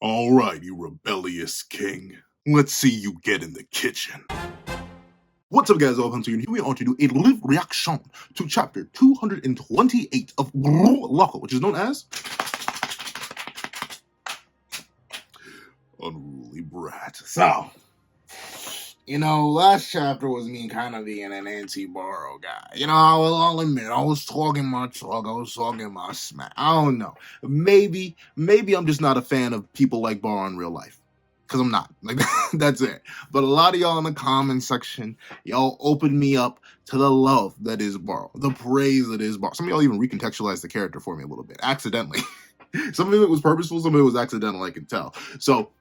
All right, you rebellious king. Let's see you get in the kitchen. What's up, guys? Welcome to you. Here we are to do a live reaction to chapter 228 of Loco, which is known as Unruly Brat. So, last chapter was me kind of being an anti-Barou guy. I'll admit, I was talking my talk, I was talking my smack. I don't know. Maybe I'm just not a fan of people like Barou in real life. Because I'm not. Like, that's it. But a lot of y'all in the comment section, y'all opened me up to the love that is Barou, the praise that is Barou. Some of y'all even recontextualized the character for me a little bit, accidentally. Some of it was purposeful, some of it was accidental, I can tell. So,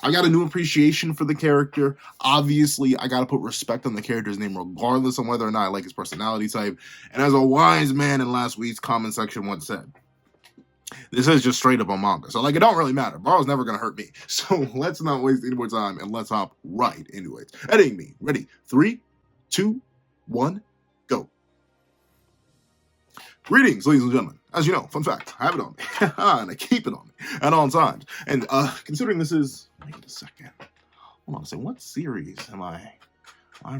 I got a new appreciation for the character. Obviously, I got to put respect on the character's name regardless of whether or not I like his personality type. And as a wise man in last week's comment section once said, this is just straight up a manga. So, it don't really matter. Barou's never going to hurt me. So, let's not waste any more time and let's hop right into it. Editing me. Ready? 3, 2, 1, go. Greetings, ladies and gentlemen. As you know, fun fact, I have it on me. And I keep it on me at all times. And considering this is, wait a second. Hold on a second. What series am I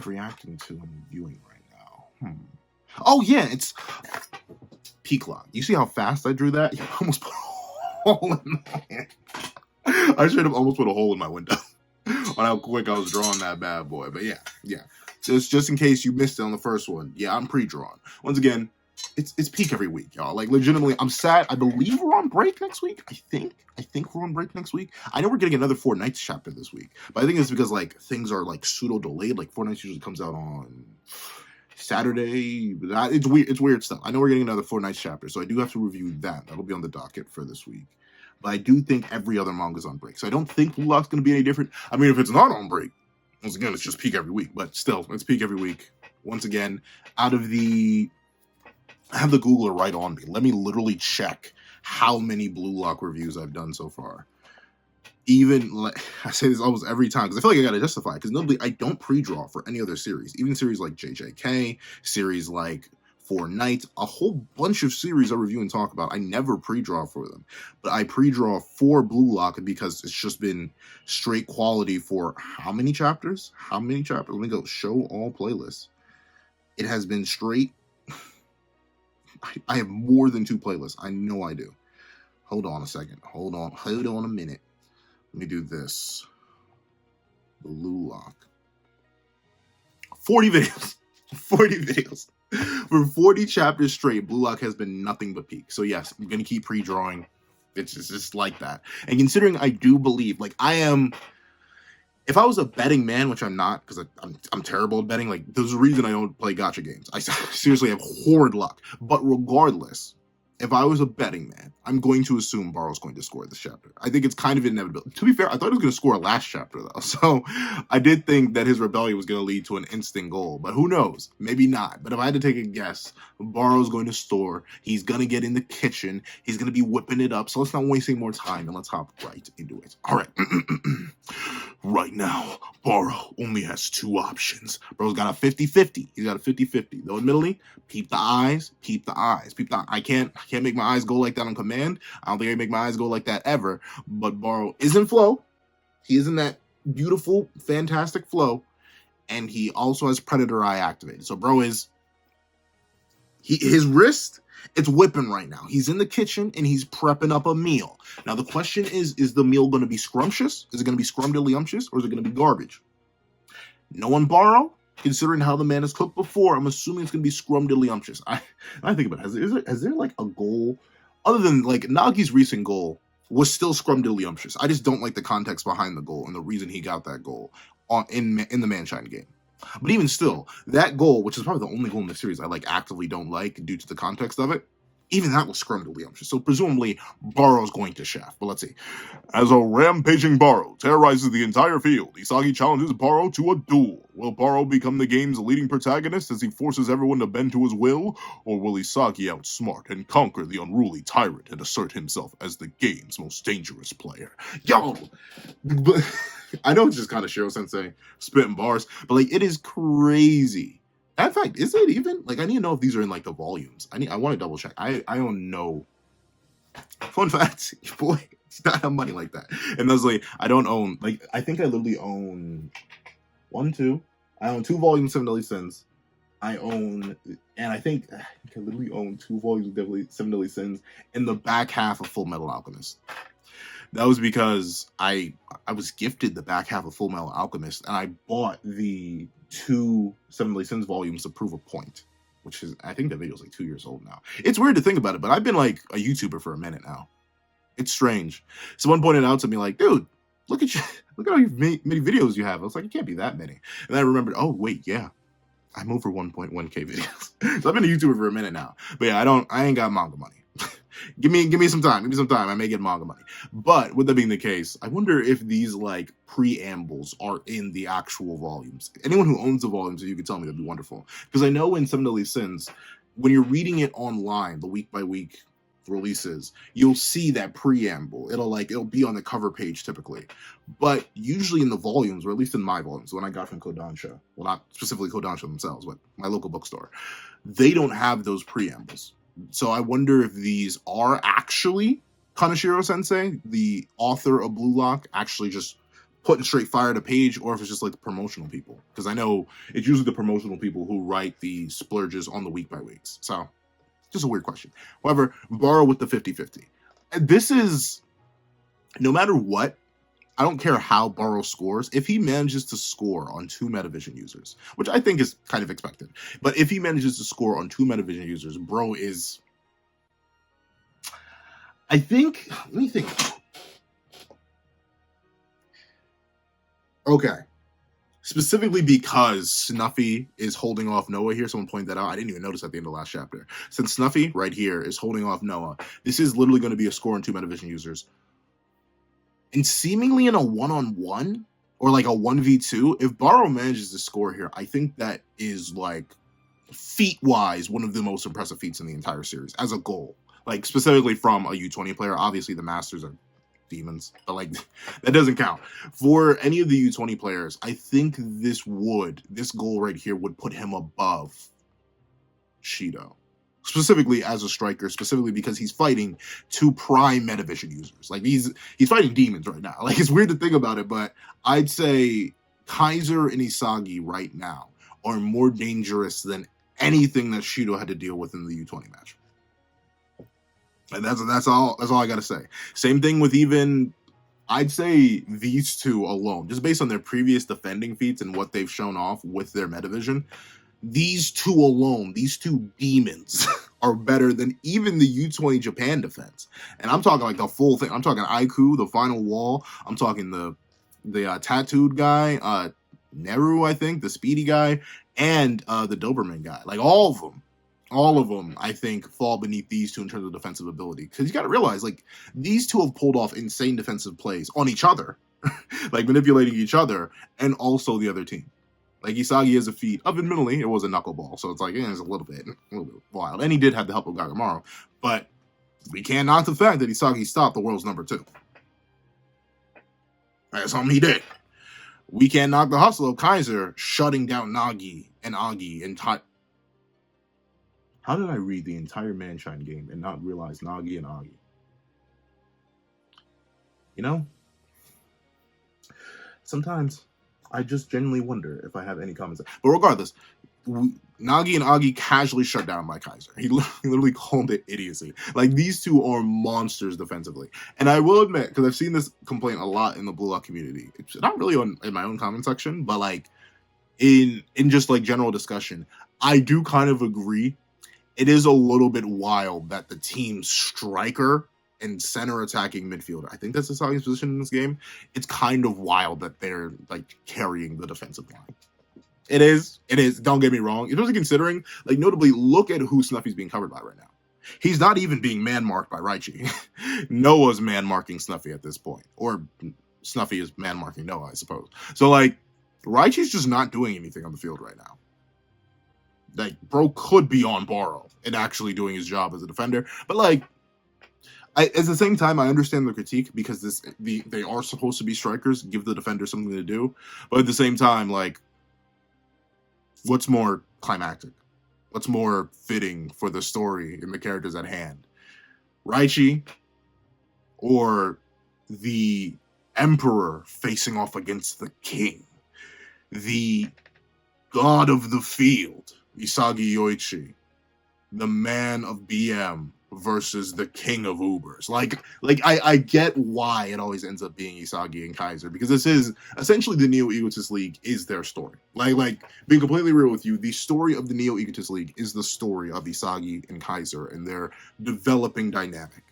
reacting to and viewing right now? Oh, yeah, it's Peak Lock. You see how fast I drew that? You almost put a hole in my hand. I should have almost put a hole in my window on how quick I was drawing that bad boy. But yeah. Just in case you missed it on the first one. Yeah, I'm pre-drawn. Once again, it's peak every week, y'all. Legitimately, I'm sad. I believe we're on break next week. I think we're on break next week. I know we're getting another 4 Nights chapter this week, but I think it's because things are pseudo delayed. 4 Nights usually comes out on Saturday. It's weird. It's weird stuff. I know we're getting another 4 Nights chapter, so I do have to review that. That'll be on the docket for this week. But I do think every other manga's on break, so I don't think Blue Lock's going to be any different. I mean, if it's not on break, once again, it's just peak every week. But still, it's peak every week. Once again, I have the Googler right on me. Let me literally check how many Blue Lock reviews I've done so far. Even, I say this almost every time, because I feel like I gotta justify it, because notably, I don't pre-draw for any other series. Even series like JJK, series like 4 Nights, a whole bunch of series I review and talk about, I never pre-draw for them. But I pre-draw for Blue Lock because it's just been straight quality for how many chapters? Let me go show all playlists. It has been straight. I have more than 2 playlists. I know I do. Hold on a second. Hold on a minute. Let me do this. Blue Lock. 40 videos. 40 videos. For 40 chapters straight, Blue Lock has been nothing but peak. So yes, I'm going to keep pre-drawing. It's just like that. And considering I do believe, if I was a betting man, which I'm not, because I'm terrible at betting, there's a reason I don't play gacha games. I seriously have horrid luck. But regardless, if I was a betting man, I'm going to assume Barou's going to score this chapter. I think it's kind of inevitable. To be fair, I thought he was going to score last chapter, though. So I did think that his rebellion was going to lead to an instant goal. But who knows? Maybe not. But if I had to take a guess, Barou's going to store. He's going to get in the kitchen. He's going to be whipping it up. So let's not waste any more time, and let's hop right into it. All right. Right now, Barou only has 2 options. Bro's got a 50-50. He's got a 50-50. Though admittedly, peep the eyes. I can't make my eyes go like that on command. I don't think I can make my eyes go like that ever. But Barou is in flow. He is in that beautiful, fantastic flow. And he also has Predator Eye activated. So Bro is... his wrist... it's whipping right now. He's in the kitchen and he's prepping up a meal. Now the question is the meal going to be scrumptious? Is it going to be scrumdiddlyumptious, or is it going to be garbage? Knowing Barou, considering how the man has cooked before, I'm assuming it's going to be scrumdiddlyumptious. I think about it. Is there a goal other than Nagi's recent goal was still scrumdiddlyumptious? I just don't like the context behind the goal and the reason he got that goal in the Manshine game. But even still, that goal, which is probably the only goal in the series I actively don't like due to the context of it, even that was scrumdiddlyumptious. So presumably, Barou's going to shaft. But let's see. As a rampaging Barou terrorizes the entire field, Isagi challenges Barou to a duel. Will Barou become the game's leading protagonist as he forces everyone to bend to his will? Or will Isagi outsmart and conquer the unruly tyrant and assert himself as the game's most dangerous player? Yo! I know it's just kind of Shiro-sensei spitting bars, but it is crazy. In fact, is it even I need to know if these are in the volumes. I want to double check. I don't know. Fun fact, your boy not have money like that. And that's like, I don't own, like, I think I literally own I own 2 volumes of 7 Deadly Sins. I own, and I think I literally own 2 volumes of 7 Deadly Sins in the back half of Full Metal Alchemist. That was because I was gifted the back half of Full Metal Alchemist, and I bought the 2 7 Deadly Sins volumes to prove a point, which is, I think that video is like 2 years old now. It's weird to think about it, but I've been like a YouTuber for a minute now. It's strange. Someone pointed out to me like, dude, look at you, look at how many videos you have. I was like, it can't be that many. And I remembered, oh wait, yeah, I'm over 1.1k videos. So I've been a YouTuber for a minute now. But yeah, I ain't got manga money. give me some time. Give me some time. I may get manga money. But with that being the case, I wonder if these like preambles are in the actual volumes. Anyone who owns the volumes, if you could tell me, that'd be wonderful. Because I know in 7 Deadly Sins, when you're reading it online, the week by week releases, you'll see that preamble. It'll be on the cover page typically, but usually in the volumes, or at least in my volumes, when I got from Kodansha, well, not specifically Kodansha themselves, but my local bookstore, they don't have those preambles. So I wonder if these are actually Kaneshiro Sensei, the author of Blue Lock, actually just putting straight fire to page, or if it's just like the promotional people, because I know it's usually the promotional people who write the splurges on the week by weeks. So just a weird question. However, Barou with the 50-50. This is, no matter what, I don't care how Barou scores. If he manages to score on 2 Metavision users, which I think is kind of expected, but if he manages to score on 2 Metavision users, bro is, I think, let me think. Okay. Specifically because Snuffy is holding off Noah here. Someone pointed that out. I didn't even notice at the end of the last chapter. Since Snuffy, right here, is holding off Noah, this is literally going to be a score on 2 Metavision users. And seemingly in a 1-on-1, or like a 1v2, if Barou manages to score here, I think that is, like, feat-wise, one of the most impressive feats in the entire series, as a goal. Like, specifically from a U20 player. Obviously, the Masters are demons, but like that doesn't count. For any of the U20 players, I think this goal right here would put him above Shido, specifically as a striker, specifically because he's fighting 2 prime Metavision users. Like he's fighting demons right now. Like, it's weird to think about it, but I'd say Kaiser and Isagi right now are more dangerous than anything that Shido had to deal with in the U20 match. And that's all I gotta say. Same thing with even, I'd say, these 2 alone, just based on their previous defending feats and what they've shown off with their Metavision. These 2 alone, these 2 demons, are better than even the U20 Japan defense. And I'm talking like the full thing. I'm talking Aiku, the final wall. I'm talking the tattooed guy, Neru, I think, the speedy guy, and the Doberman guy. Like all of them, I think, fall beneath these 2 in terms of defensive ability. Because you got to realize, like, these 2 have pulled off insane defensive plays on each other, like manipulating each other and also the other team. Like, Isagi is a feat of, admittedly, it was a knuckleball, so it's like, it's a little bit wild. And he did have the help of Gagamaru, but we can't knock the fact that Isagi stopped the world's number 2. That's something he did. We can't knock the hustle of Kaiser shutting down Nagi and Agi and How did I read the entire Manshine game and not realize Nagi and Agi? You know, sometimes I just genuinely wonder if I have any comments. But regardless, Nagi and Agi casually shut down by Kaiser. He literally called it idiocy. Like, these 2 are monsters defensively. And I will admit, because I've seen this complaint a lot in the Blue Lock community. It's not really in my own comment section, but like in just like general discussion, I do kind of agree. It is a little bit wild that the team's striker and center attacking midfielder, I think that's Isagi's position in this game, it's kind of wild that they're like carrying the defensive line. It is. Don't get me wrong. Especially considering, like, notably, look at who Snuffy's being covered by right now. He's not even being man-marked by Raichi. Noah's man-marking Snuffy at this point. Or Snuffy is man-marking Noah, I suppose. So, like, Raichi's just not doing anything on the field right now. Like, bro could be on Barou and actually doing his job as a defender. But, like, at the same time, I understand the critique because they are supposed to be strikers, give the defender something to do. But at the same time, like, what's more climactic? What's more fitting for the story and the characters at hand? Raichi or the emperor facing off against the king, the god of the field, Isagi Yoichi, the man of BM versus the king of Ubers. I get why it always ends up being Isagi and Kaiser, because this is essentially the Neo Egotist League is their story. Like being completely real with you, the story of the Neo Egotist League is the story of Isagi and Kaiser and their developing dynamic.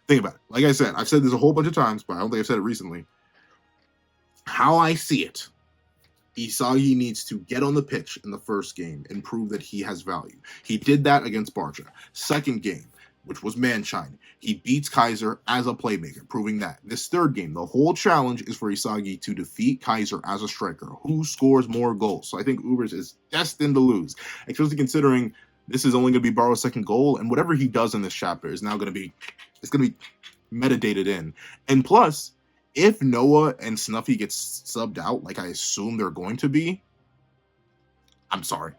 Think about it. Like I said, I've said this a whole bunch of times, but I don't think I've said it recently. How I see it, Isagi needs to get on the pitch in the first game and prove that he has value. He did that against Barca. Second game, which was Manshine, he beats Kaiser as a playmaker, proving that. This third game, the whole challenge is for Isagi to defeat Kaiser as a striker. Who scores more goals? So I think Ubers is destined to lose, especially considering this is only going to be Barou's second goal, and whatever he does in this chapter is now going to be, it's going to be metadated in. And plus, if Noah and Snuffy gets subbed out, like I assume they're going to be, I'm sorry.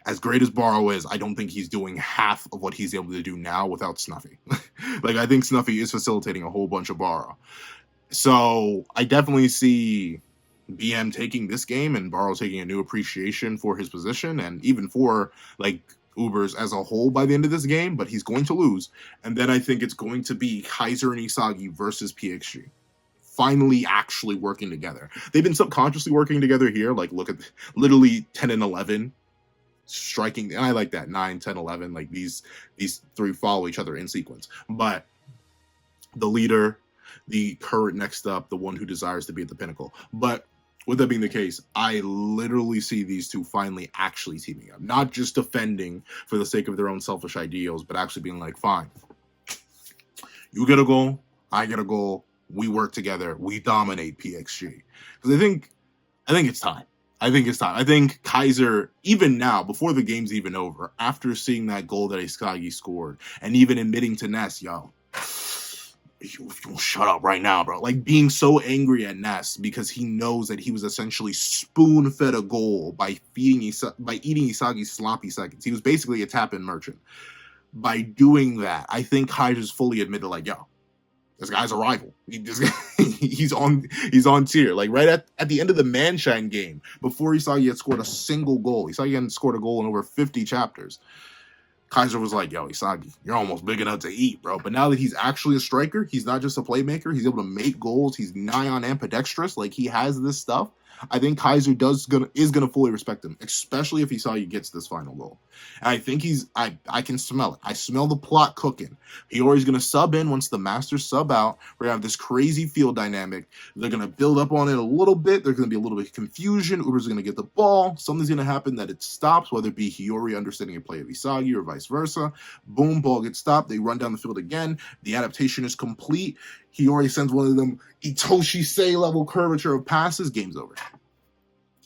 As great as Barou is, I don't think he's doing half of what he's able to do now without Snuffy. Like, I think Snuffy is facilitating a whole bunch of Barou. So, I definitely see BM taking this game and Barou taking a new appreciation for his position and even for, like, Ubers as a whole by the end of this game, but he's going to lose. And then I think it's going to be Kaiser and Isagi versus PXG. Finally actually working together. They've been subconsciously working together here. Like, look at literally 10 and 11 striking. And I like that 9, 10, 11. Like these three follow each other in sequence. But the leader, the current next up, the one who desires to be at the pinnacle. But with that being the case, I literally see these two finally actually teaming up. Not just defending for the sake of their own selfish ideals, but actually being like, fine, you get a goal, I get a goal, we work together, we dominate PXG. Because I think it's time. I think Kaiser, even now, before the game's even over, after seeing that goal that Isagi scored, and even admitting to Ness, yo, you shut up right now, bro. Like, being so angry at Ness because he knows that he was essentially spoon-fed a goal by eating Isagi's sloppy seconds. He was basically a tap-in merchant. By doing that, I think Kaiser's fully admitted, like, yo, this guy's a rival. He's on tier. Like, right at the end of the Manshine game, before Isagi had scored a single goal, Isagi hadn't scored a goal in over 50 chapters. Kaiser was like, yo, Isagi, you're almost big enough to eat, bro. But now that he's actually a striker, he's not just a playmaker. He's able to make goals. He's nigh on ambidextrous. Like, he has this stuff. I think Kaiser is gonna fully respect him, especially if Isagi gets this final goal. And I think I can smell it. I smell the plot cooking. Hiyori's gonna sub in once the Masters sub out. We're gonna have this crazy field dynamic. They're gonna build up on it a little bit. There's gonna be a little bit of confusion. Uber's gonna get the ball. Something's gonna happen that it stops, whether it be Hiyori understanding a play of Isagi or vice versa. Boom, ball gets stopped. They run down the field again. The adaptation is complete. Hiyori sends one of them Itoshi Sei level curvature of passes. Game's over.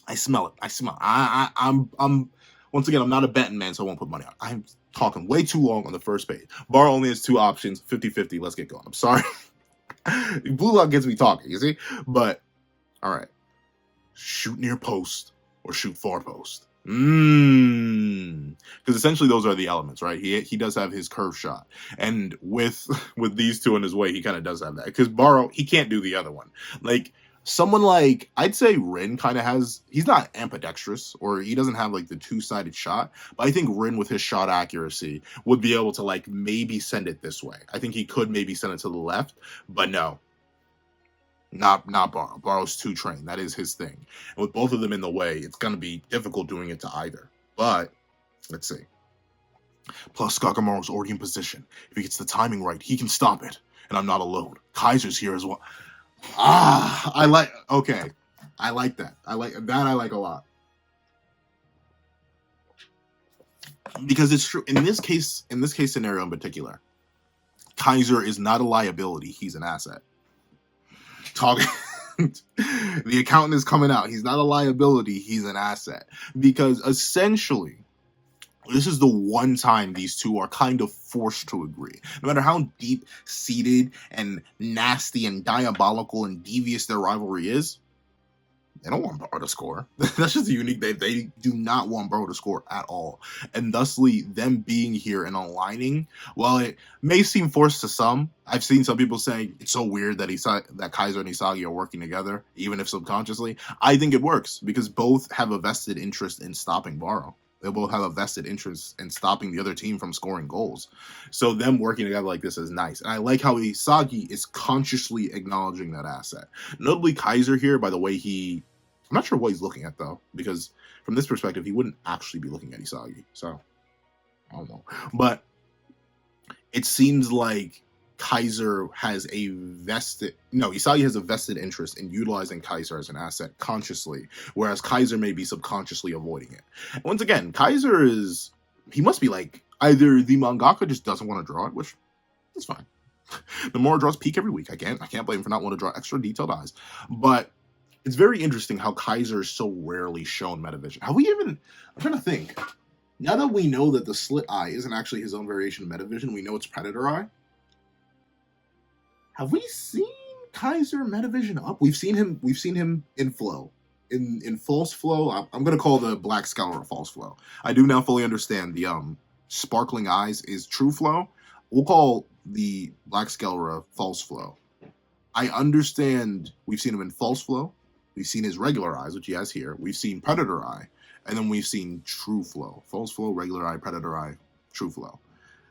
I smell it. I'm once again, I'm not a betting man, so I won't put money on. I'm talking way too long on the first page. Bar only has two options, 50-50. Let's get going. I'm sorry. Blue Lock gets me talking, you see? But, all right. Shoot near post or shoot far post. Because essentially those are the elements, right? He does have his curve shot. And with these two in his way, he kind of does have that. Because Barou, he can't do the other one. Like, someone like, I'd say Rin kind of has, he's not ambidextrous, or he doesn't have like the two-sided shot, but I think Rin with his shot accuracy would be able to like maybe send it this way. I think he could maybe send it to the left, but no. Not Barou. Barou's too trained. That is his thing. And with both of them in the way, it's going to be difficult doing it to either. But, let's see. Plus, Kagamaru's already in position. If he gets the timing right, he can stop it. And I'm not alone. Kaiser's here as well. I like that. I like a lot. Because it's true. In this case scenario in particular, Kaiser is not a liability. He's an asset. The accountant is coming out. He's not a liability. He's an asset. Because essentially, this is the one time these two are kind of forced to agree. No matter how deep-seated and nasty and diabolical and devious their rivalry is, They don't want Barou to score. That's just unique. They do not want Barou to score at all. And thusly, them being here and aligning, while it may seem forced to some, I've seen some people saying it's so weird that that Kaiser and Isagi are working together, even if subconsciously. I think it works because both have a vested interest in stopping Barou. They both have a vested interest in stopping the other team from scoring goals. So them working together like this is nice. And I like how Isagi is consciously acknowledging that asset. Notably, Kaiser here, by the way, I'm not sure what he's looking at, though, because from this perspective, he wouldn't actually be looking at Isagi. So, I don't know. But it seems like Kaiser has Isagi has a vested interest in utilizing Kaiser as an asset consciously, whereas Kaiser may be subconsciously avoiding it. And once again, Kaiser he must be like, either the mangaka just doesn't want to draw it, which is fine. The more draws peak every week. I can't blame him for not wanting to draw extra detailed eyes. But it's very interesting how Kaiser is so rarely shown metavision. I'm trying to think. Now that we know that the slit eye isn't actually his own variation of metavision, we know it's predator eye. Have we seen Kaiser metavision up? We've seen him in flow. In false flow, I'm gonna call the black scour false flow. I do now fully understand the sparkling eyes is true flow. We'll call the black scour false flow. I understand we've seen him in false flow. We've seen his regular eyes, which he has here. We've seen predator eye, and then we've seen true flow. False flow, regular eye, predator eye, true flow.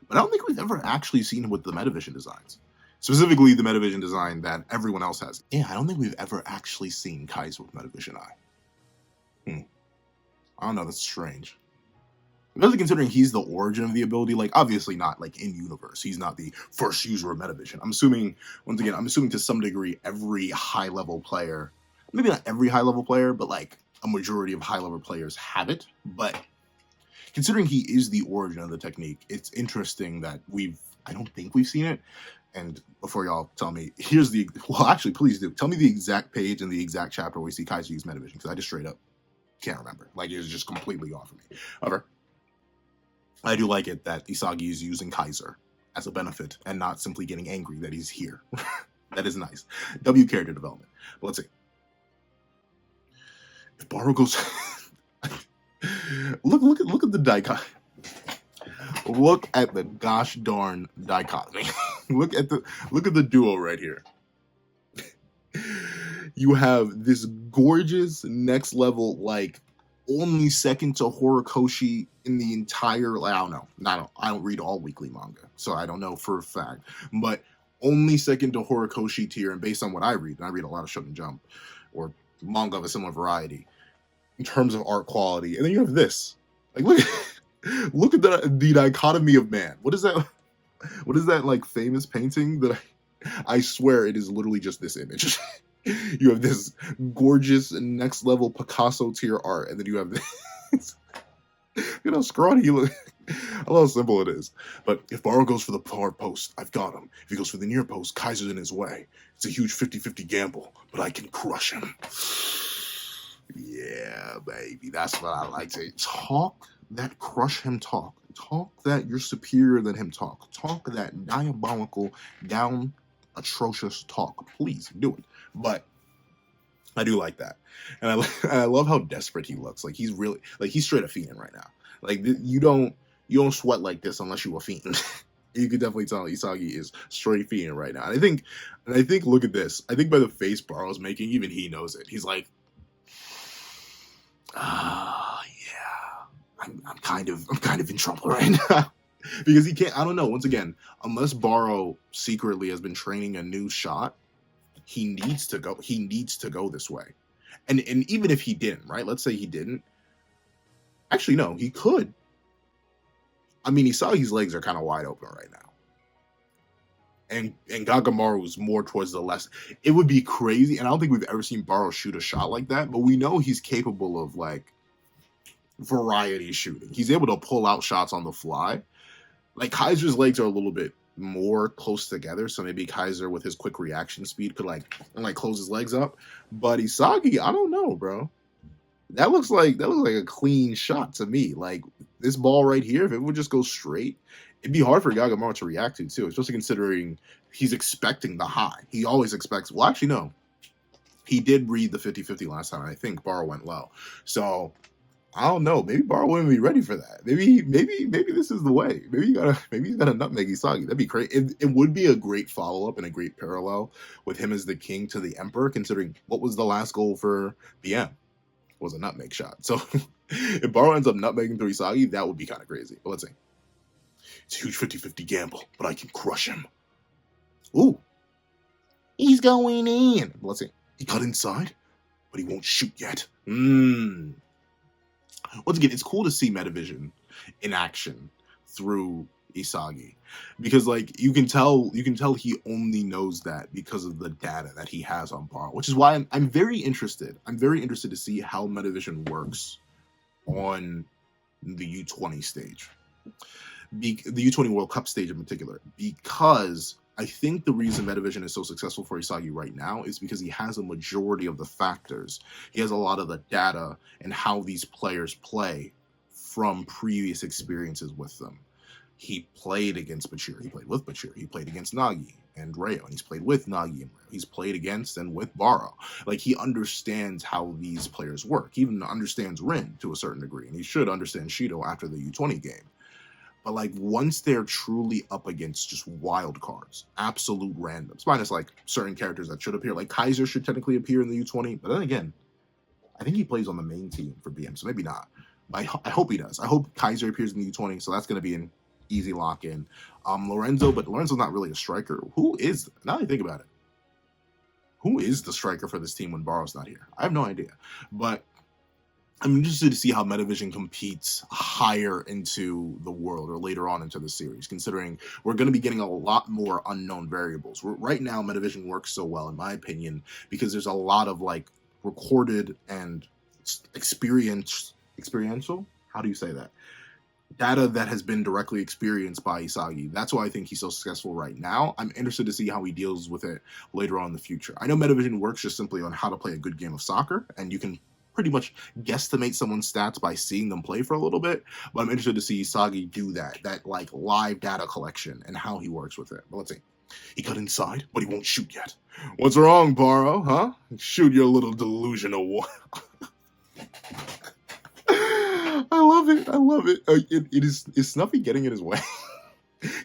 But I don't think we've ever actually seen him with the metavision designs. Specifically, the metavision design that everyone else has. Yeah, I don't think we've ever actually seen Kaiser with metavision eye. I don't know, that's strange. Especially considering he's the origin of the ability, like, obviously not, like, in-universe. He's not the first user of metavision. I'm assuming to some degree, every high-level player, maybe not every high-level player, but, like, a majority of high-level players have it. But considering he is the origin of the technique, it's interesting that I don't think we've seen it. And before y'all tell me, actually, please do. Tell me the exact page and the exact chapter where we see Kaiser use metavision, because I just straight up can't remember. Like, it was just completely off of me. However, I do like it that Isagi is using Kaiser as a benefit and not simply getting angry that he's here. That is nice. W character development. But let's see. If Barou goes... look at the dichotomy. Look at the gosh darn dichotomy. look at the duo right here. You have this gorgeous next level, like, only second to Horikoshi in the entire, I don't know. I don't read all weekly manga, so I don't know for a fact. But only second to Horikoshi tier, and based on what I read, and I read a lot of Shonen Jump, or manga of a similar variety, in terms of art quality. And then you have this. Like, look at the dichotomy of man. What is that? What is that, like, famous painting that I swear it is literally just this image. You have this gorgeous next level Picasso tier art, and then you have this. You know, scrawny he look. I love how simple it is. But if Barou goes for the far post, I've got him. If he goes for the near post, Kaiser's in his way. It's a huge 50-50 gamble, but I can crush him. Yeah, baby. That's what I like to talk. That crush him talk. Talk that you're superior than him talk. Talk that diabolical, down, atrocious talk. Please do it. But I do like that. And I love how desperate he looks. Like, he's really, like, he's straight a fiend right now. Like, you don't sweat like this unless you a fiend. You could definitely tell Isagi is straight fiend right now. And I think look at this. I think by the face Barou's making, even he knows it. He's like, yeah, I'm kind of in trouble right now. Because he can't, I don't know, once again, unless Barou secretly has been training a new shot, he needs to go this way. And even if he didn't, right? Let's say he didn't. Actually, no, he could. I mean, Isagi's legs are kind of wide open right now. And Gagamaru's more towards the left. It would be crazy, and I don't think we've ever seen Barou shoot a shot like that, but we know he's capable of, like, variety shooting. He's able to pull out shots on the fly. Like, Kaiser's legs are a little bit more close together, so maybe Kaiser with his quick reaction speed could like close his legs up. But Isagi, I don't know, bro. That looks like a clean shot to me. Like, this ball right here, if it would just go straight, it'd be hard for Gagamaru to react to too, especially considering he's expecting the high. He always expects, well, actually no. He did read the 50-50 last time. I think Barou went low. So I don't know. Maybe Barou wouldn't be ready for that. Maybe this is the way. Maybe he's got a nutmeg Isagi. That'd be great. It would be a great follow-up and a great parallel with him as the king to the emperor, considering what was the last goal for BM? Was a nutmeg shot. So if Barou ends up nutmegging through Isagi, that would be kind of crazy. But let's see. It's a huge 50-50 gamble, but I can crush him. Ooh. He's going in. Let's see. He got inside, but he won't shoot yet. Once again, it's cool to see Metavision in action through Isagi, because like you can tell he only knows that because of the data that he has on Barou, which is why I'm very interested. I'm very interested to see how Metavision works on the U20 stage, the U20 World Cup stage in particular, because I think the reason Metavision is so successful for Isagi right now is because he has a majority of the factors. He has a lot of the data and how these players play from previous experiences with them. He played against Bachir. He played with Bachir. He played against Nagi and Rayo. And he's played with Nagi and Rayo. He's played against and with Barou. Like, he understands how these players work. He even understands Rin to a certain degree. And he should understand Shido after the U20 game. But like, once they're truly up against just wild cards, absolute randoms, minus like certain characters that should appear, like Kaiser should technically appear in the U20, but then again, I think he plays on the main team for BM, so maybe not. But I hope he does. I hope Kaiser appears in the U20, so that's going to be an easy lock-in. Lorenzo, but Lorenzo's not really a striker. Who is, now that I think about it, who is the striker for this team when Barou's not here? I have no idea. But I'm interested to see how Metavision competes higher into the world or later on into the series, considering we're going to be getting a lot more unknown variables. Right now, Metavision works so well, in my opinion, because there's a lot of like recorded and experiential? How do you say that? Data that has been directly experienced by Isagi. That's why I think he's so successful right now. I'm interested to see how he deals with it later on in the future. I know Metavision works just simply on how to play a good game of soccer, and you can pretty much guesstimate someone's stats by seeing them play for a little bit, but I'm interested to see Isagi do that like live data collection and how he works with it. But let's see. He got inside, but he won't shoot yet. What's wrong, Barou, huh? Shoot your little delusional one. I love it. I love it. Is Snuffy getting in his way?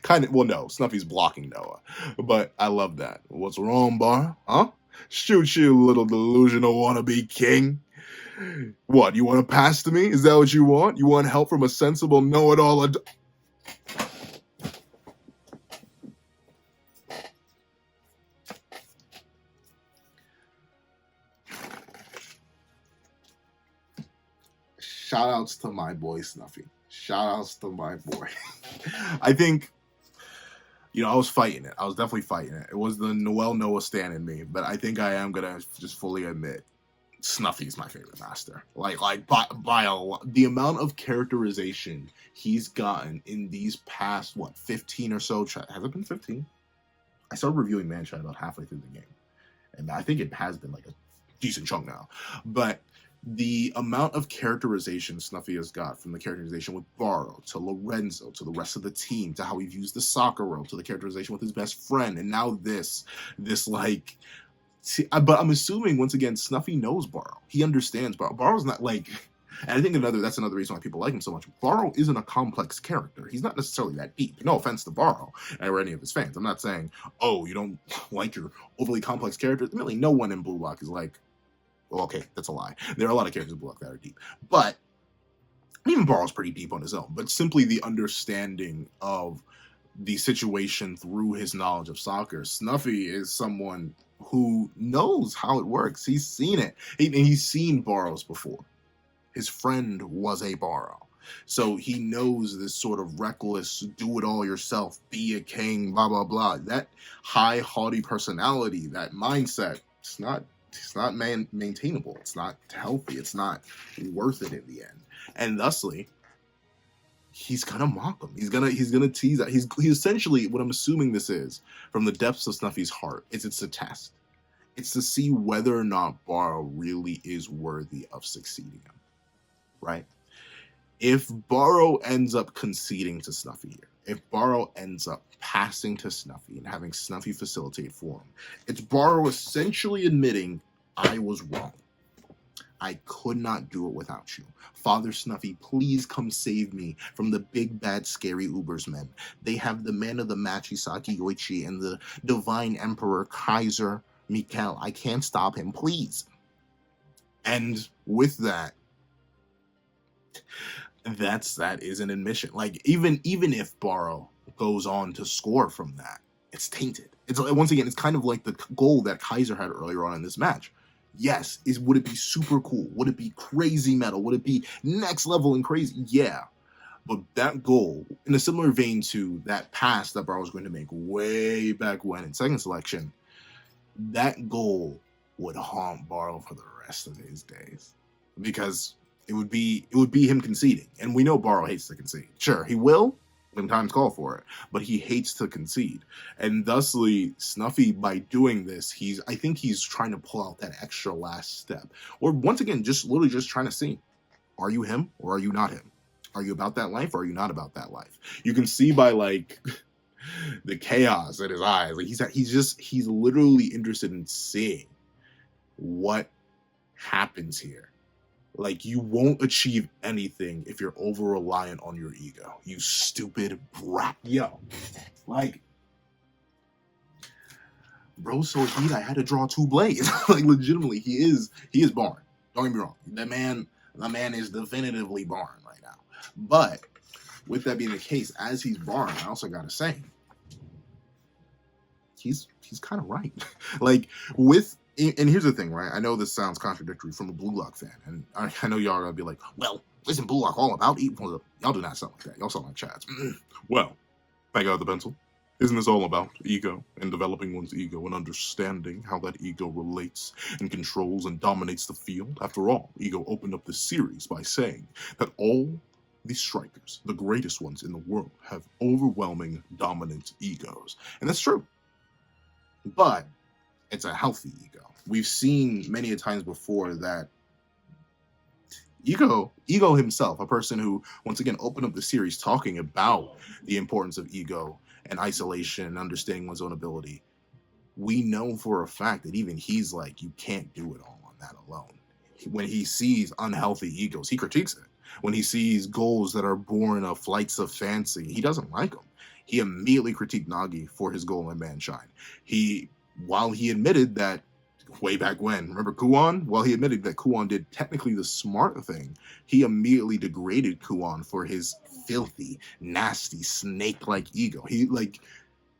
Kind of. Well, no. Snuffy's blocking Noah, but I love that. What's wrong, Barou? Huh? Shoot you, little delusional wannabe king. What, you want to pass to me? Is that what you want? You want help from a sensible know-it-all Shout-outs to my boy Snuffy. Shout-outs to my boy. I think, I was fighting it. I was definitely fighting it. It was the Noel Noah stan in me, but I think I am going to just fully admit Snuffy's my favorite master. Like by a lot. The amount of characterization he's gotten in these past 15 or so. Has it been 15? I started reviewing Manchai about halfway through the game, and I think it has been like a decent chunk now. But the amount of characterization Snuffy has got, from the characterization with Barou to Lorenzo to the rest of the team to how he views the soccer world to the characterization with his best friend, and now this like. See, but I'm assuming, once again, Snuffy knows Barou. He understands Barou. Barou's not like, and I think that's another reason why people like him so much. Barou isn't a complex character. He's not necessarily that deep. No offense to Barou or any of his fans. I'm not saying, oh, you don't like your overly complex characters. Really, no one in Blue Lock is like, well, okay, that's a lie. There are a lot of characters in Blue Lock that are deep. But even Barou's pretty deep on his own. But simply the understanding of the situation through his knowledge of soccer. Snuffy is someone who knows how it works. He's seen it. He's seen Barou's before. His friend was a Barou. So he knows this sort of reckless, do it all yourself, be a king, blah, blah, blah. That high, haughty personality, that mindset, it's not maintainable. It's not healthy. It's not worth it in the end. And thusly, he's gonna mock him. He's gonna tease that. He essentially, what I'm assuming this is, from the depths of Snuffy's heart, it's a test. It's to see whether or not Barou really is worthy of succeeding him. Right? If Barou ends up conceding to Snuffy here, if Barou ends up passing to Snuffy and having Snuffy facilitate for him, it's Barou essentially admitting, I was wrong. I could not do it without you. Father Snuffy, please come save me from the big, bad, scary Uber's men. They have the man of the match, Isaki Yoichi, and the divine emperor, Kaiser Mikkel. I can't stop him, please. And with that, that is an admission. Like, even if Barou goes on to score from that, it's tainted. It's, once again, it's kind of like the goal that Kaiser had earlier on in this match. Yes, would it be super cool? Would it be crazy metal? Would it be next level and crazy? Yeah. But that goal, in a similar vein to that pass that Barou was going to make way back when in second selection, that goal would haunt Barou for the rest of his days. Because it would be him conceding. And we know Barou hates to concede. Sure, he will when times call for it, but he hates to concede. And thusly, Snuffy, by doing this, I think he's trying to pull out that extra last step. Or once again, just literally just trying to see, are you him or are you not him? Are you about that life or are you not about that life? You can see by like the chaos in his eyes. Like he's literally interested in seeing what happens here. Like, you won't achieve anything if you're over-reliant on your ego. You stupid brat. Yo. Like, bro, so heat, I had to draw 2 blades. Like, legitimately, he is barren. Don't get me wrong. The man is definitively barren right now. But, with that being the case, as he's barren, I also gotta say, he's kind of right. Like, and here's the thing, right? I know this sounds contradictory from a Blue Lock fan, and I know y'all are gonna be like, well, isn't Blue Lock all about ego? Y'all do not sound like that. Y'all sound like Chads. Well, back out the pencil. Isn't this all about ego and developing one's ego and understanding how that ego relates and controls and dominates the field? After all, ego opened up this series by saying that all the strikers, the greatest ones in the world, have overwhelming dominant egos. And that's true. But it's a healthy ego. We've seen many a times before that ego himself, a person who, once again, opened up the series talking about the importance of ego and isolation and understanding one's own ability. We know for a fact that even he's like, you can't do it all on that alone. When he sees unhealthy egos, he critiques it. When he sees goals that are born of flights of fancy, he doesn't like them. He immediately critiqued Nagi for his goal in Manshine. While he admitted that way back when, remember Kuon? While he admitted that Kuon did technically the smart thing, he immediately degraded Kuon for his filthy, nasty, snake-like ego.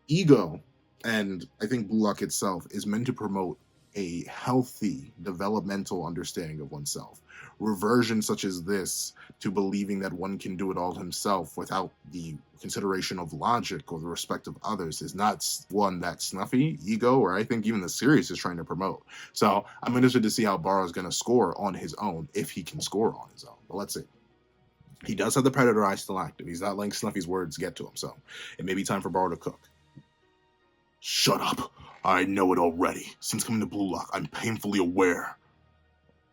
Ego, and I think Blue Lock itself, is meant to promote a healthy, developmental understanding of oneself. Reversion such as this to believing that one can do it all himself without the consideration of logic or the respect of others is not one that Snuffy, ego, or I think even the series is trying to promote. So I'm interested to see how Barou is going to score on his own, if he can score on his own. But let's see. He does have the Predator Eye still active. He's not letting Snuffy's words get to him, so it may be time for Barou to cook. Shut up. I know it already. Since coming to Blue Lock, I'm painfully aware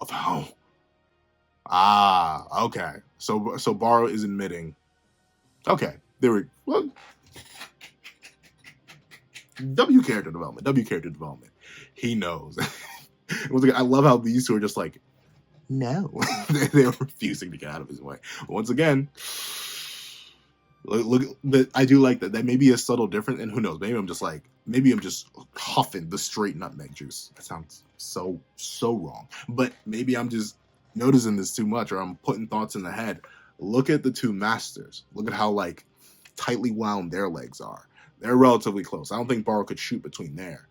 of how... okay. So Barou is admitting... Okay, there we... Well, W character development. He knows. Once again, I love how these two are just like, no. They're refusing to get out of his way. But once again... Look, but I do like that. That may be a subtle difference, and who knows? Maybe I'm just huffing the straight nutmeg juice. That sounds so wrong. But maybe I'm just noticing this too much, or I'm putting thoughts in the head. Look at the two masters. Look at how like tightly wound their legs are. They're relatively close. I don't think Barou could shoot between there.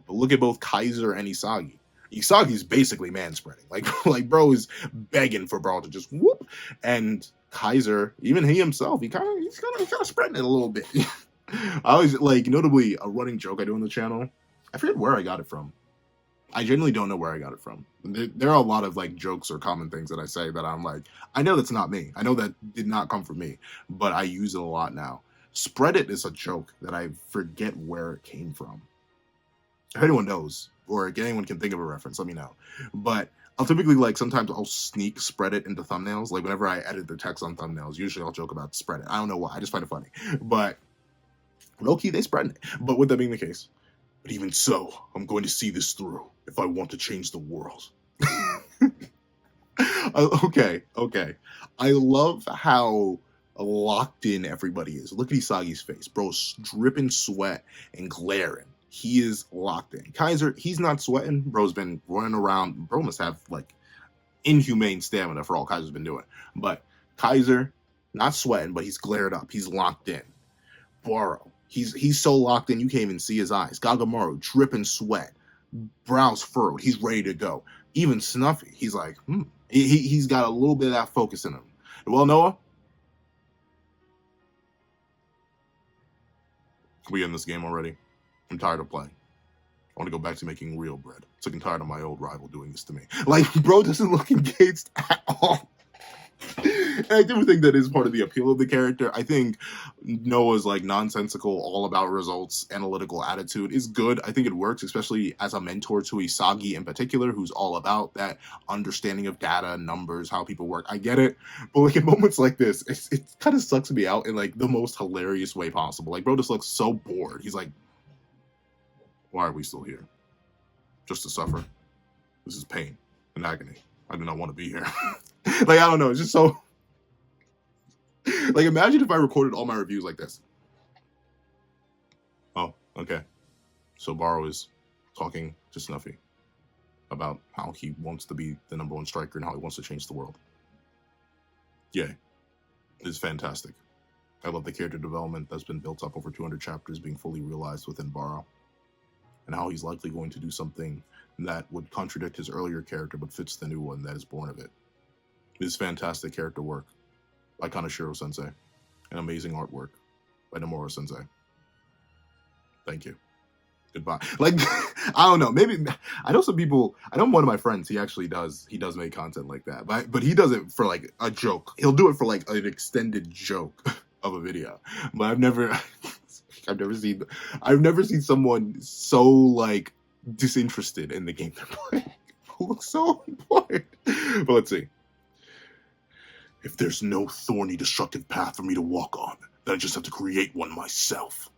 But look at both Kaiser and Isagi. Isagi's basically man spreading. Like bro is begging for Barou to just whoop. And Kaiser, even he himself, he's kind of spreading it a little bit. I always notably a running joke I do on the channel. I forget where I got it from. I genuinely don't know where I got it from. There are a lot of jokes or common things that I say that I'm like, I know that's not me. I know that did not come from me, but I use it a lot now. Spread it is a joke that I forget where it came from. If anyone knows, or if anyone can think of a reference, let me know. But I'll typically sometimes I'll sneak spread it into thumbnails. Whenever I edit the text on thumbnails, usually I'll joke about spread it. I don't know why. I just find it funny. But low key, they spread it. But with that being the case, But even so, I'm going to see this through if I want to change the world. Okay. I love how locked in everybody is. Look at Isagi's face. Bro's dripping sweat and glaring. He is locked in. Kaiser, he's not sweating. Bro's been running around. Bro must have like inhumane stamina for all Kaiser's been doing. But Kaiser, not sweating, but he's glared up. He's locked in. Barou, he's so locked in you can't even see his eyes. Gagamaru, dripping sweat. Brows furrowed. He's ready to go. Even Snuffy, he's like, He's got a little bit of that focus in him. Well, Noah, can we end this game already? I'm tired of playing. I want to go back to making real bread. Sick and tired of my old rival doing this to me. Like, bro doesn't look engaged at all. And I do think that is part of the appeal of the character. I think Noah's like nonsensical, all about results, analytical attitude is good. I think it works, especially as a mentor to Isagi in particular, who's all about that understanding of data, numbers, how people work. I get it, but like in moments like this, it kind of sucks me out in like the most hilarious way possible. Like bro just looks so bored. He's like, why are we still here? Just to suffer? This is pain and agony. I do not want to be here. Like, I don't know. It's just so... Like, imagine if I recorded all my reviews like this. Oh, okay. So Barou is talking to Snuffy about how he wants to be the #1 striker and how he wants to change the world. Yay. It's fantastic. I love the character development that's been built up over 200 chapters being fully realized within Barou. And how he's likely going to do something that would contradict his earlier character but fits the new one that is born of it. It is fantastic character work by Kaneshiro Sensei and amazing artwork by Nomura Sensei. Thank you. Goodbye. Like, I don't know. Maybe I know some people. I know one of my friends. He actually does. He does make content like that, but he does it for like a joke. He'll do it for like an extended joke of a video. But I've never seen someone so like disinterested in the game they're playing. Who looks so important. But let's see. If there's no thorny, destructive path for me to walk on, then I just have to create one myself.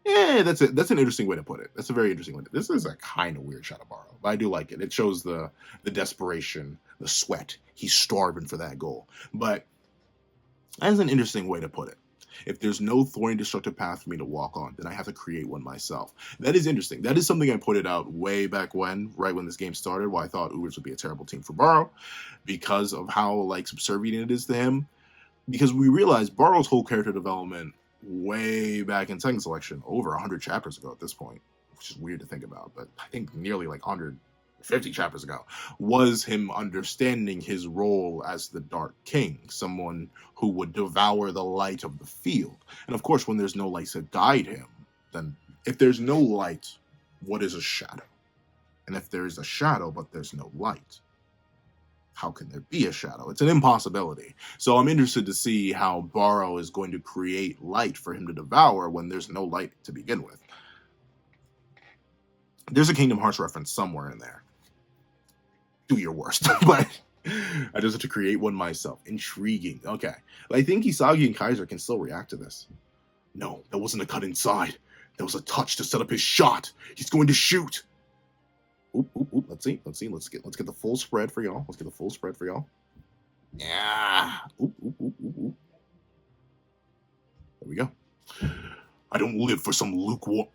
Yeah, that's it. That's an interesting way to put it. That's a very interesting way. This is a kind of weird shot of Barou, but I do like it. It shows the desperation, the sweat. He's starving for that goal. But that's an interesting way to put it. If there's no thorny, destructive path for me to walk on, then I have to create one myself. That is interesting. That is something I pointed out way back right when this game started, why I thought Ubers would be a terrible team for Barou, because of how like subservient it is to him. Because we realized Barou's whole character development way back in second selection, over 100 chapters ago at this point, which is weird to think about, but I think nearly like 150 chapters ago, was him understanding his role as the Dark King, someone who would devour the light of the field. And of course, when there's no light to guide him, then if there's no light, what is a shadow? And if there is a shadow, but there's no light, how can there be a shadow? It's an impossibility. So I'm interested to see how Barou is going to create light for him to devour when there's no light to begin with. There's a Kingdom Hearts reference somewhere in there. Do your worst. But I just have to create one myself. Intriguing. Okay. I think Isagi and Kaiser can still react to this. No, that wasn't a cut inside. That was a touch to set up his shot. He's going to shoot. Oop. Let's see. Let's get the full spread for y'all. Yeah. Oop. There we go. I don't live for some lukewarm.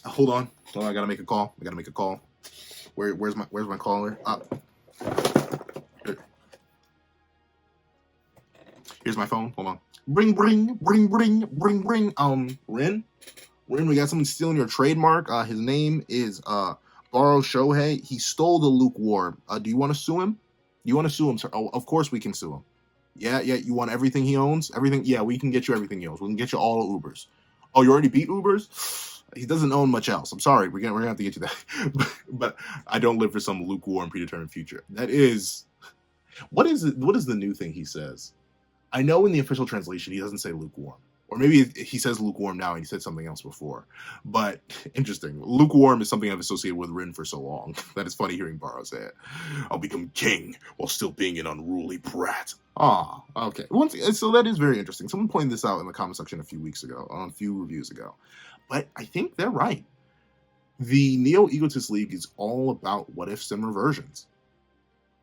Hold on. I gotta make a call. Where's my caller? Here's my phone. Hold on. Ring. Rin, we got someone stealing your trademark. His name is Barou Shohei. He stole the lukewarm. Do you want to sue him? Sir? Oh, of course we can sue him. Yeah. You want everything he owns? Everything? Yeah, we can get you everything he owns. We can get you all Ubers. Oh, you already beat Ubers? He doesn't own much else. I'm sorry. We're gonna have to get you that. but I don't live for some lukewarm, predetermined future. That is, what is the new thing he says? I know in the official translation he doesn't say lukewarm. Or maybe he says lukewarm now and he said something else before. But interesting. Lukewarm is something I've associated with Rin for so long that it's funny hearing Barou say it. I'll become king while still being an unruly brat. Ah, okay. So that is very interesting. Someone pointed this out in the comment section a few reviews ago. But I think they're right. The Neo-Egotist League is all about what ifs and reversions.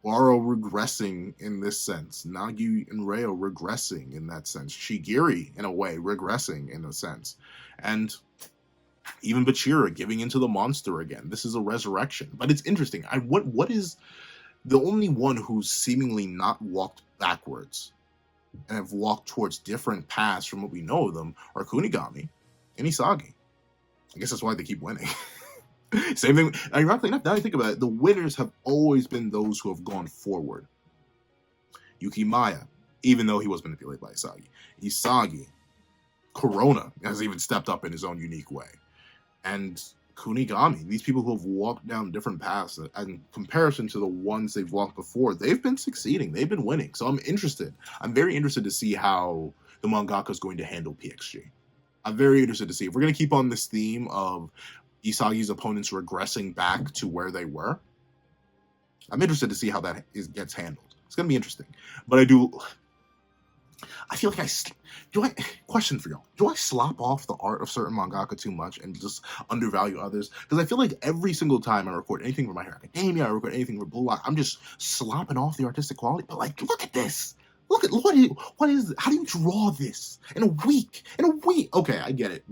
Barou regressing in this sense, Nagi and Reo regressing in that sense, Shigiri in a way regressing in a sense, and even Bachira giving into the monster again. This is a resurrection, but it's interesting. What is the only one who's seemingly not walked backwards and have walked towards different paths from what we know of them are Kunigami and Isagi. I guess that's why they keep winning. Same thing. Ironically enough, now I think about it, the winners have always been those who have gone forward. Yukimaya, even though he was manipulated by Isagi. Isagi, Corona has even stepped up in his own unique way. And Kunigami, these people who have walked down different paths, in comparison to the ones they've walked before, they've been succeeding. They've been winning. So I'm interested. I'm very interested to see how the mangaka is going to handle PXG. I'm very interested to see if we're going to keep on this theme of Isagi's opponents regressing back to where they were. I'm interested to see how that gets handled. It's going to be interesting. But I feel like question for y'all. Do I slop off the art of certain mangaka too much and just undervalue others? Because I feel like every single time I record anything for My Hero Academia, I record anything for Blue Lock, I'm just slopping off the artistic quality. But like, look at this. Look at what is how do you draw this in a week? Okay, I get it.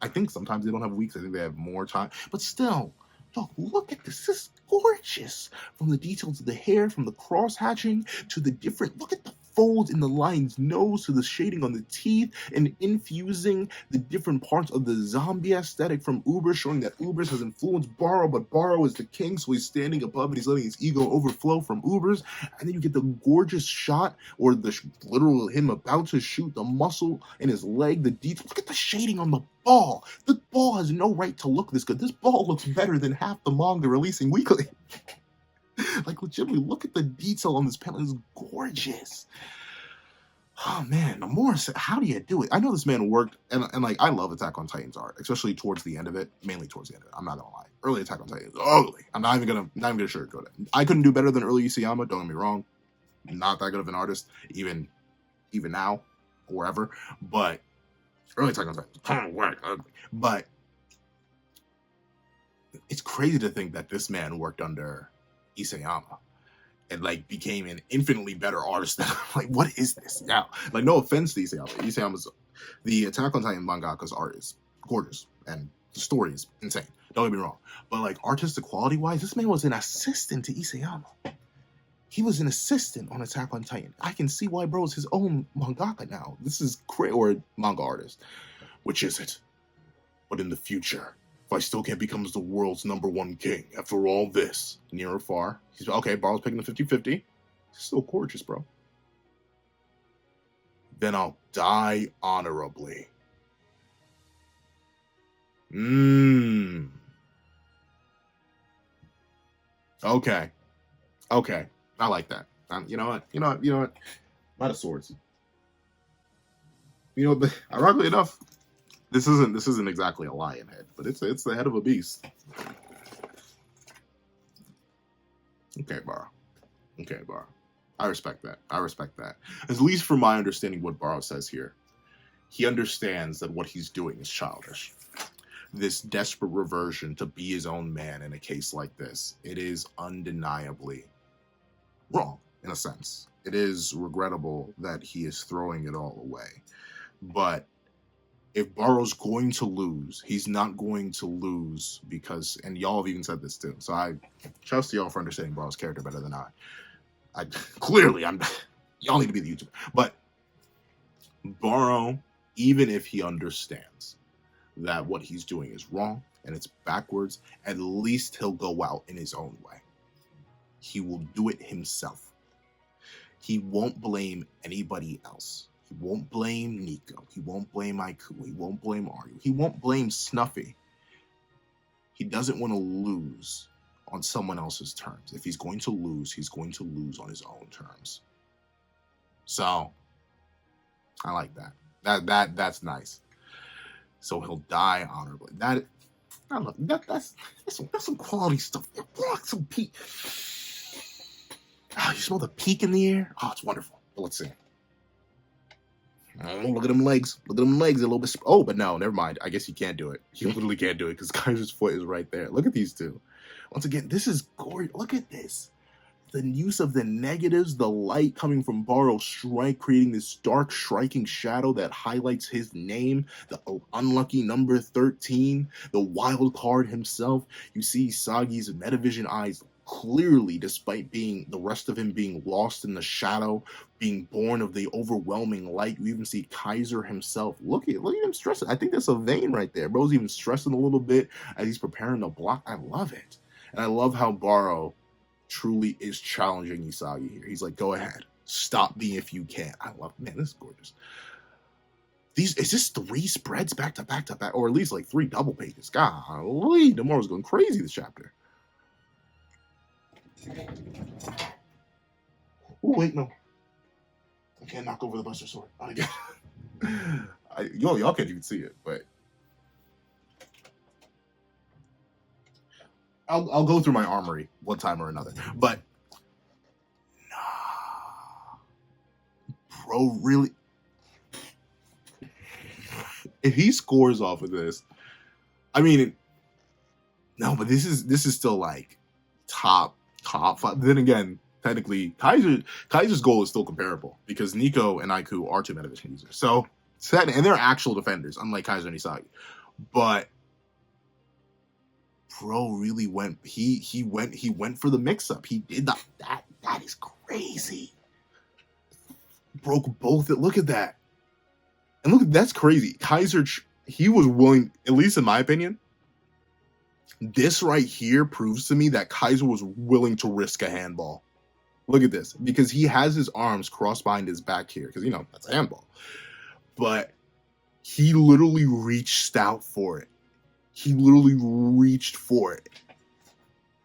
I think sometimes they don't have weeks. I think they have more time. But still, dog, look at this. This is gorgeous. From the details of the hair, from the cross hatching to the different, look at the folds in the lion's nose to the shading on the teeth and infusing the different parts of the zombie aesthetic from Umbra, showing that Umbra has influenced Barou, but Barou is the king, so he's standing above and he's letting his ego overflow from Umbra's. And then you get the gorgeous shot or the literal him about to shoot, the muscle in his leg, the detail. Look at the shading on the ball. The ball has no right to look this good. This ball looks better than half the manga releasing weekly. Like, legitimately, look at the detail on this panel. It's gorgeous. Oh, man. Namor, how do you do it? I know this man worked, and like, I love Attack on Titan's art, especially towards the end of it, mainly towards the end of it. I'm not going to lie. Early Attack on Titan is ugly. I'm not even going to sugarcoat it. I couldn't do better than early Isayama, don't get me wrong. Not that good of an artist, even now, or ever. But early Attack on Titan is kind of whack, ugly. But it's crazy to think that this man worked under Isayama and like became an infinitely better artist than like, what is this now? Like, no offense to Isayama's the Attack on Titan mangaka's art is gorgeous and the story is insane, don't get me wrong, but like artistic quality wise, this man was an assistant to Isayama. He was an assistant on Attack on Titan. I can see why bro is his own mangaka now. This is great, or manga artist, which is it? But in the future, if I still can't become the world's #1 king after all this, near or far, he's okay. Barou's picking the 50-50. He's still gorgeous, bro. Then I'll die honorably. Okay. I like that. You know what? Not of swords. You know, but ironically enough, this isn't exactly a lion head, but it's the head of a beast. Okay, Barou. I respect that. At least from my understanding, what Barou says here, he understands that what he's doing is childish. This desperate reversion to be his own man in a case like this, it is undeniably wrong in a sense. It is regrettable that he is throwing it all away. But if Barou's going to lose, he's not going to lose because, and y'all have even said this too, so I trust y'all for understanding Barou's character better than I clearly, y'all need to be the YouTuber. But Barou, even if he understands that what he's doing is wrong and it's backwards, at least he'll go out in his own way. He will do it himself. He won't blame anybody else. He won't blame Nico. He won't blame Aiku. He won't blame Aryu. He won't blame Snuffy. He doesn't want to lose on someone else's terms. If he's going to lose, he's going to lose on his own terms. So, I like that. That's nice. So he'll die honorably. That I love that's some quality stuff. Some peak. Oh, you smell the peak in the air? Oh, it's wonderful. Let's see. Oh, look at them legs. Look at them legs. A little bit. Oh, but no, never mind. I guess you can't do it. You literally can't do it because Kaiser's foot is right there. Look at these two. Once again, this is gorgeous. Look at this. The use of the negatives, the light coming from Barou strike, creating this dark striking shadow that highlights his name, the unlucky number 13, the wild card himself. You see Sagi's Metavision eyes clearly, despite being the rest of him being lost in the shadow, being born of the overwhelming light. You even see Kaiser himself. Look at him stressing. I think that's a vein right there. Bro's even stressing a little bit as he's preparing to block. I love it. And I love how Barou truly is challenging Isagi here. He's like, go ahead, stop me if you can. I love, man, this is gorgeous. Is this 3 spreads back to back to back, or at least like 3 double pages? Golly, Tomorrow's going crazy this chapter. Oh wait, no, I can't knock over the Buster Sword. Not again. Y'all can't even see it, but I'll go through my armory one time or another. But nah, bro, really, if he scores off of this, I mean, no, but this is still like top 5. Then again, technically, Kaiser's goal is still comparable because Nico and Aiku are 2 Metavision users, so and they're actual defenders, unlike Kaiser and Isagi. But bro really went. He went for the mix-up. He did that. That is crazy. Broke both. Look at that. And look, that's crazy. Kaiser, he was willing, at least in my opinion. This right here proves to me that Kaiser was willing to risk a handball. Look at this, because he has his arms crossed behind his back here, because that's a handball. But he literally reached out for it. He literally reached for it.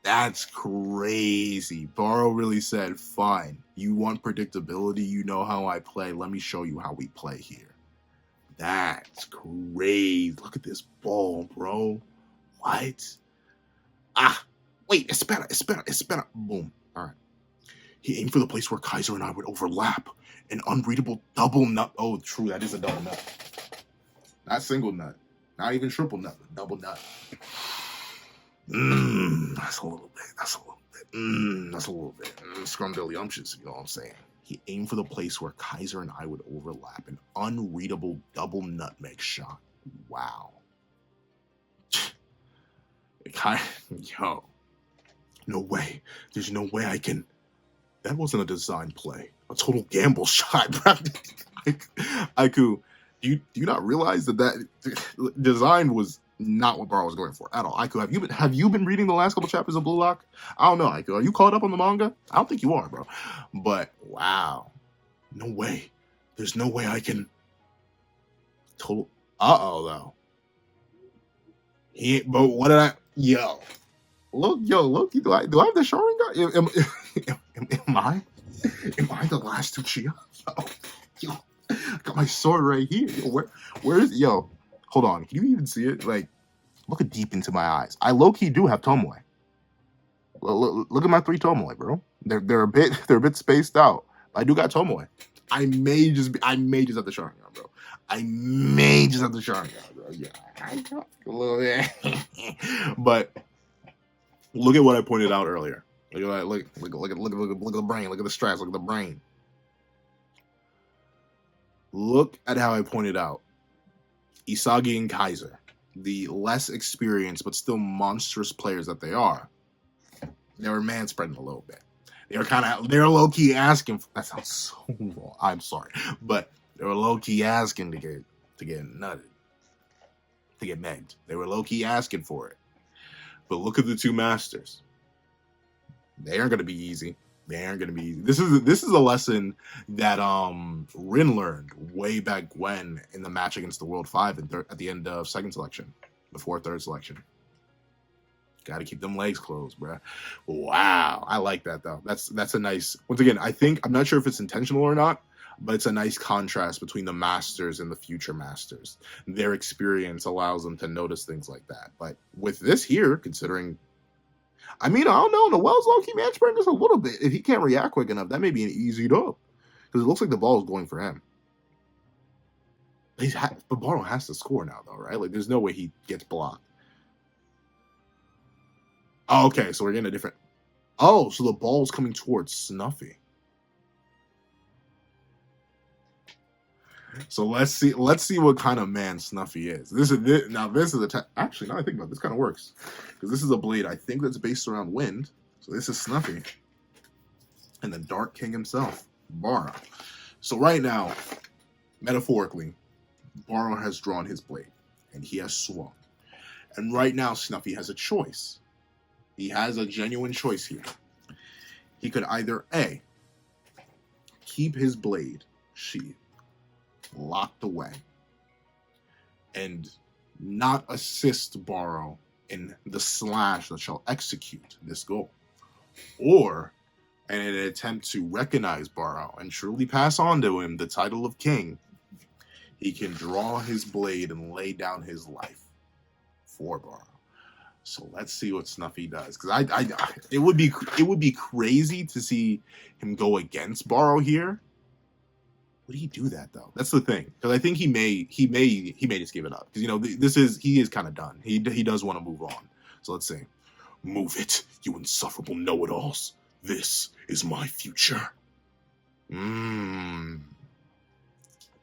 That's crazy. Barou really said, fine, you want predictability, you know how I play, let me show you how we play here. That's crazy. Look at this ball, bro. What? Wait, espera. Boom. All right. He aimed for the place where Kaiser and I would overlap. An unreadable double nut. Oh, true, that is a double nut. Not single nut. Not even triple nut, but double nut. That's a little bit. That's a little bit. Scrumdiddlyumptious, you know what I'm saying? He aimed for the place where Kaiser and I would overlap. An unreadable double nutmeg shot. Wow. Yo. No way. There's no way I can. That wasn't a design play. A total gamble shot. Aiku, do you not realize that design was not what Barou was going for at all? Aiku, have you been reading the last couple chapters of Blue Lock? I don't know, Aiku. Are you caught up on the manga? I don't think you are, bro. But wow. No way. There's no way I can. Total. Though. But what did I? Yo. Look. Do I have the Sharingan? Am I the last Uchiha? Yo, I got my sword right here. Yo, where is it? Yo, hold on. Can you even see it? Like, look deep into my eyes. I low-key do have Tomoe. Look at my 3 Tomoe, bro. They're a bit spaced out. I do got Tomoe. I may just have the Sharingan, bro. I may just have the Sharingan, bro. Yeah, I got a little bit. But look at what I pointed out earlier. Look at that. Look at the brain. Look at the straps. Look at the brain. Look at how I pointed out Isagi and Kaiser, the less experienced but still monstrous players that they are. They were man spreading a little bit. They're low key asking. That sounds so wrong. I'm sorry, but they were low key asking to get nutted, to get megged. They were low key asking for it. But look at the 2 masters. They aren't going to be easy. This is a lesson that Rin learned way back when in the match against the World 5 at the end of 2nd selection, before 3rd selection. Got to keep them legs closed, bruh. Wow, I like that though. That's a nice. Once again, I'm not sure if it's intentional or not. but it's a nice contrast between the masters and the future masters. Their experience allows them to notice things like that. But with this here, considering, I mean, I don't know, Noel's low-key match burn just a little bit. If he can't react quick enough, that may be an easy dub. Because it looks like the ball is going for him. But Barou has to score now, though, right? Like, there's no way he gets blocked. Oh, okay, so we're getting a different... Oh, so the ball's coming towards Snuffy. So let's see what kind of man Snuffy is. This is actually, now I think about it, this kind of works. Because this is a blade, I think, that's based around wind. So this is Snuffy. And the Dark King himself, Barou. So right now, metaphorically, Barou has drawn his blade. And he has swung. And right now, Snuffy has a choice. He has a genuine choice here. He could either A, keep his blade sheathed, locked away, and not assist Barou in the slash that shall execute this goal. Or, in an attempt to recognize Barou and truly pass on to him the title of king, he can draw his blade and lay down his life for Barou. So let's see what Snuffy does, because it would be crazy to see him go against Barou here. Would he do that though? That's the thing, because I think he may just give it up, because he is kind of done. He does want to move on. So let's see. Move it, you insufferable know-it-alls. This is my future.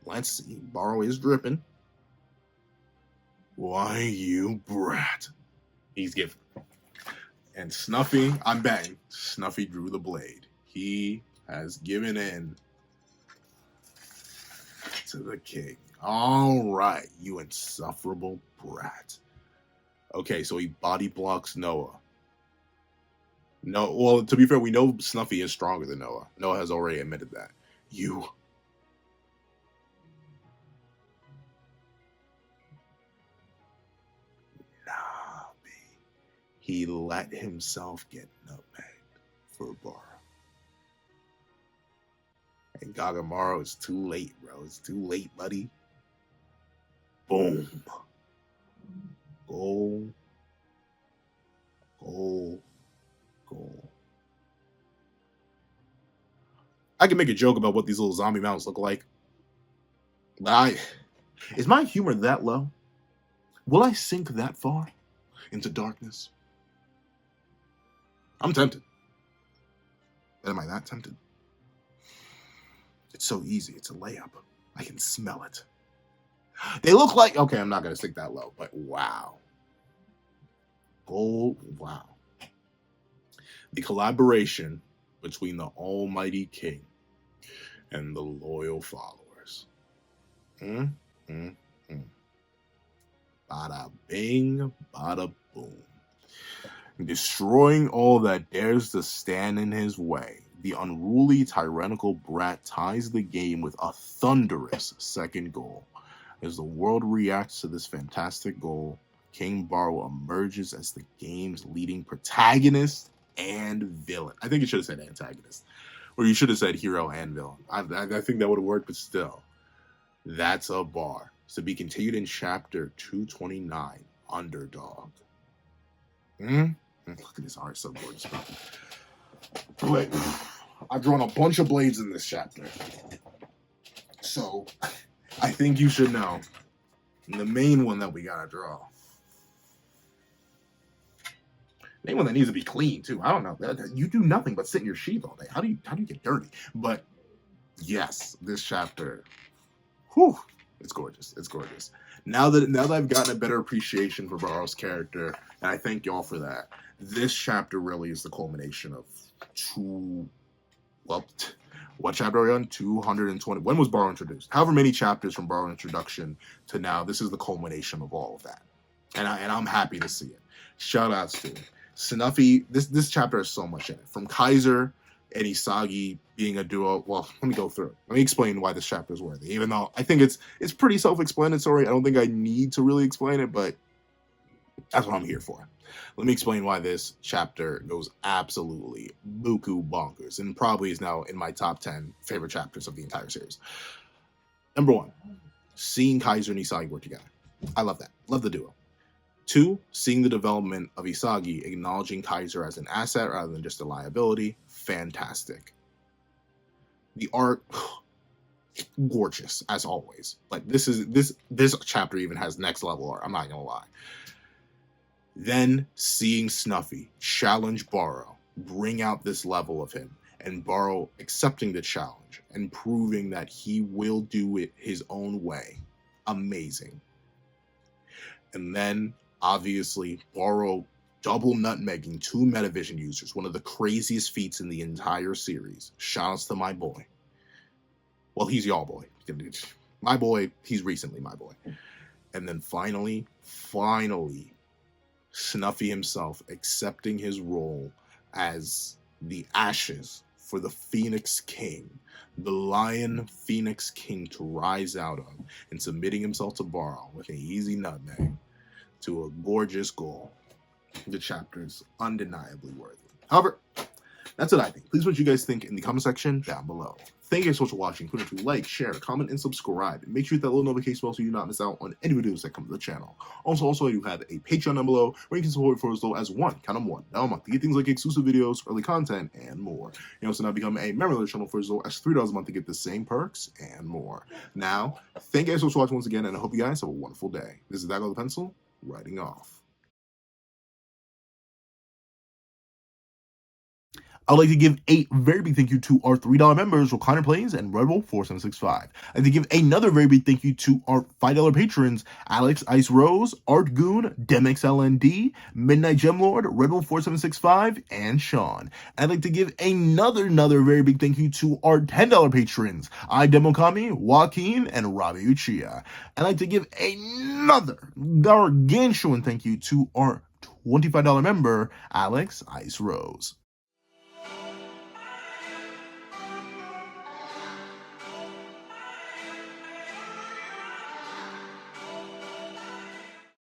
Let's see. Barou is dripping. Why, you brat? He's giving. And Snuffy, I'm betting, Snuffy drew the blade. He has given in to the king. All right, you insufferable brat. Okay, so he body blocks Noah. No, well, to be fair, we know Snuffy is stronger than Noah. Noah has already admitted that. You. He let himself get nutmegged for Barou. And Gagamaru, it's too late, bro. It's too late, buddy. Boom. Goal. Goal. Goal. I can make a joke about what these little zombie mounts look like. But is my humor that low? Will I sink that far into darkness? I'm tempted. Am I not tempted? It's so easy. It's a layup. I can smell it. They look like... Okay, I'm not going to stick that low, but wow. Oh, wow. The collaboration between the almighty king and the loyal followers. Bada bing, bada boom. Destroying all that dares to stand in his way, the unruly, tyrannical brat ties the game with a thunderous second goal. As the world reacts to this fantastic goal, King Barou emerges as the game's leading protagonist and villain. I think you should have said antagonist. Or you should have said hero and villain. I think that would have worked, but still. That's a bar. To be continued in chapter 229, Underdog. Look at this art, so gorgeous, bro. But I've drawn a bunch of blades in this chapter. So I think you should know the main one that we gotta draw. Main one that needs to be clean too. I don't know. You do nothing but sit in your sheath all day. How do you get dirty? But yes, this chapter, whew, it's gorgeous. It's gorgeous. Now that I've gotten a better appreciation for Barou's character, and I thank y'all for that, this chapter really is the culmination of what chapter are we on? 220. When was Barou introduced? However many chapters from Barou introduction to now, this is the culmination of all of that. And I'm happy to see it. Shout outs to Snuffy. This chapter has so much in it. From Kaiser and Isagi being a duo. Well, let me go through. Let me explain why this chapter is worthy. Even though I think it's pretty self-explanatory. I don't think I need to really explain it, but That's what I'm here for. Let me explain why this chapter goes absolutely buku bonkers and probably is now in my top 10 favorite chapters of the entire series. Number 1, seeing Kaiser and Isagi work together. I love that. Love the duo. 2, seeing the development of Isagi, acknowledging Kaiser as an asset rather than just a liability. Fantastic. The art, gorgeous as always. Like this chapter even has next level art. I'm not gonna lie. Then seeing Snuffy challenge Barou, bring out this level of him, and Barou accepting the challenge and proving that he will do it his own way. Amazing. And then, obviously, Barou double nutmegging 2 Metavision users, one of the craziest feats in the entire series. Shoutouts to my boy. Well, he's y'all boy. My boy, he's recently my boy. And then finally, Snuffy himself accepting his role as the ashes for the Phoenix King, the Lion Phoenix King to rise out of, and submitting himself to Barou with an easy nutmeg to a gorgeous goal. The chapter is undeniably worthy. However, that's what I think. Please what you guys think in the comment section down below. Thank you guys so much for watching. Please like, share, comment, and subscribe. And make sure you hit that little notification bell so you do not miss out on any videos that come to the channel. Also, I do have a Patreon down below where you can support for as low as $1 a month to get things like exclusive videos, early content, and more. You can also now become a member of the channel for as low as $3 a month to get the same perks and more. Now, thank you guys so much for watching once again, and I hope you guys have a wonderful day. This is Dago the Pencil, writing off. I'd like to give a very big thank you to our $3 members, Recliner Plays and Redwolf 4765. I'd like to give another very big thank you to our $5 patrons, Alex Ice Rose, Art Goon, DemXLND, Midnight Gemlord, Redwolf 4765, and Sean. I'd like to give another very big thank you to our $10 patrons, iDemokami, Joaquin, and Ravi Uchiha. I'd like to give another gargantuan thank you to our $25 member, Alex Ice Rose.